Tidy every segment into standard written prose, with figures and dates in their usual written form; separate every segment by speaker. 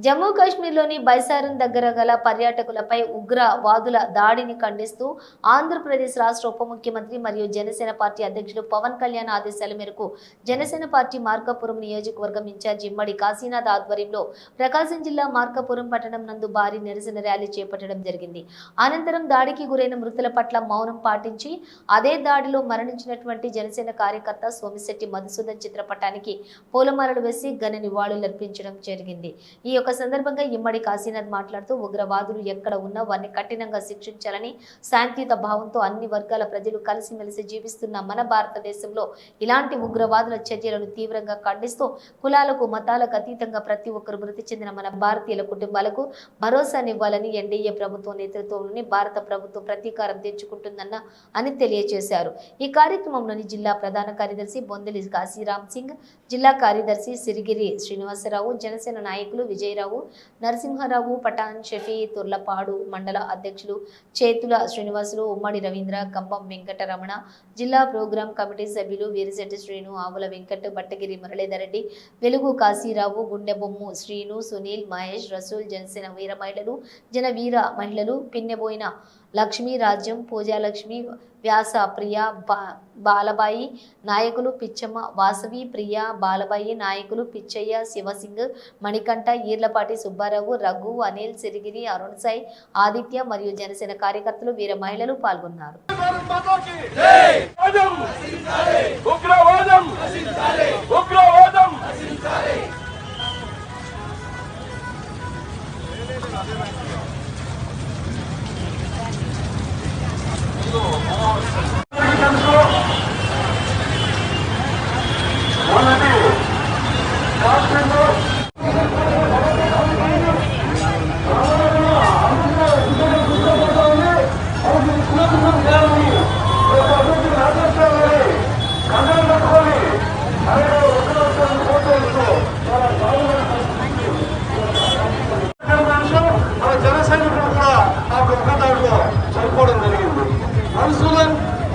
Speaker 1: జమ్మూ కాశ్మీర్లోని బైసారన్ దగ్గర గల పర్యాటకులపై ఉగ్రవాదుల దాడిని ఖండిస్తూ ఆంధ్రప్రదేశ్ రాష్ట్ర ఉప ముఖ్యమంత్రి మరియు జనసేన పార్టీ అధ్యక్షుడు పవన్ కళ్యాణ్ ఆదేశాల మేరకు జనసేన పార్టీ మార్కాపురం నియోజకవర్గం ఇన్ఛార్జ్ ఇమ్మడి కాశీనాథ్ ఆధ్వర్యంలో ప్రకాశం జిల్లా మార్కాపురం పట్టణం నందు భారీ నిరసన ర్యాలీ చేపట్టడం జరిగింది. అనంతరం దాడికి గురైన మృతుల పట్ల మౌనం పాటించి అదే దాడిలో మరణించినటువంటి జనసేన కార్యకర్త సోమిశెట్టి మధుసూదన్ చిత్రపటానికి పూలమాలలు వేసి ఘన నివాళులర్పించడం జరిగింది. ఈ సందర్భంగా ఇమ్మడి కాశీనాథ్ మాట్లాడుతూ ఉగ్రవాదులు ఎక్కడ ఉన్నా వారిని కఠినంగా శిక్షించాలని, శాంతియుత భావంతో అన్ని వర్గాల ప్రజలు కలిసిమెలిసి జీవిస్తున్న మన భారతదేశంలో ఇలాంటి ఉగ్రవాదుల చర్యలను తీవ్రంగా ఖండిస్తూ కులాలకు మతాలకు అతీతంగా ప్రతి ఒక్కరు మృతి చెందిన మన భారతీయుల కుటుంబాలకు భరోసానివ్వాలని ఎన్డీఏ ప్రభుత్వం నేతృత్వంలోని భారత ప్రభుత్వం ప్రతీకారం తెచ్చుకుంటుందన్న అని తెలియజేశారు. ఈ కార్యక్రమంలోని జిల్లా ప్రధాన కార్యదర్శి బొందెలి కాశీరామ్ సింగ్, జిల్లా కార్యదర్శి సిరిగిరి శ్రీనివాసరావు, జనసేన నాయకులు విజయరావు, నరసింహారావు, పఠాన్ షఫీ, తుర్లపాడు మండల అధ్యక్షులు చేతుల శ్రీనివాసులు, ఉమ్మడి రవీంద్ర, కంబం వెంకటరమణ, జిల్లా ప్రోగ్రాం కమిటీ సభ్యులు వీరిశెట్టి శ్రీను, ఆవుల వెంకట్, బట్టగిరి మురళీధర్ రెడ్డి, వెలుగు కాశీరావు, గుండెబొమ్ము శ్రీను, సునీల్, మహేష్, రసూల్, జనసేన వీర మహిళలు, జన వీర మహిళలు, పిన్నెబోయిన లక్ష్మీ రాజ్యం, పూజాలక్ష్మి, వ్యాస ప్రియ, బాలబాయి నాయకులు, పిచ్చమ్మ, వాసవి ప్రియ, బాలబాయి నాయకులు, పిచ్చయ్య, శివసింగ్, మణికంఠ, ఈర్లపాటి సుబ్బారావు, రఘు, అనిల్, సిరిగిరి, అరుణ్ సాయి, ఆదిత్య మరియు జనసేన కార్యకర్తలు వీర మహిళలు పాల్గొన్నారు.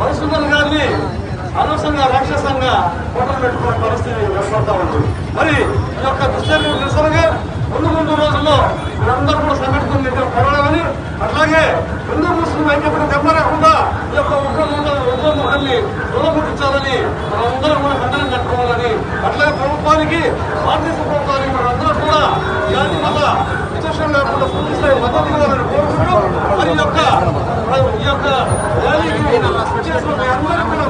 Speaker 1: మధుసూదన్ గారిని అనవసరంగా రాక్షసంగా ఫోటోలు పెట్టుకునే పరిస్థితి ఏర్పడతా ఉంది. మరి ఈ యొక్క దుశ్చర్యకు నిరసనగా ముందు రోజుల్లో మీరందరూ కూడా సంఘటన పోరాడాలని, అట్లాగే హిందూ ముస్లిం ఐక్యతను దెబ్బలేకుండా ఈ యొక్క ఉగ్రముఖాన్ని దూరముట్టించాలని మనందరూ కూడా ఖండనం కట్టుకోవాలని, అట్లాగే ప్రభుత్వానికి, భారతదేశ ప్రభుత్వానికి మనందరూ కూడా ఇలాంటి వల్ల విచక్షణ లేకుండా పూర్తి స్థాయి మద్దతు ఇవ్వాలని కోరుకుంటూ మరి ఈ యొక్క ర్యాలీకి చేసిన అందరూ కూడా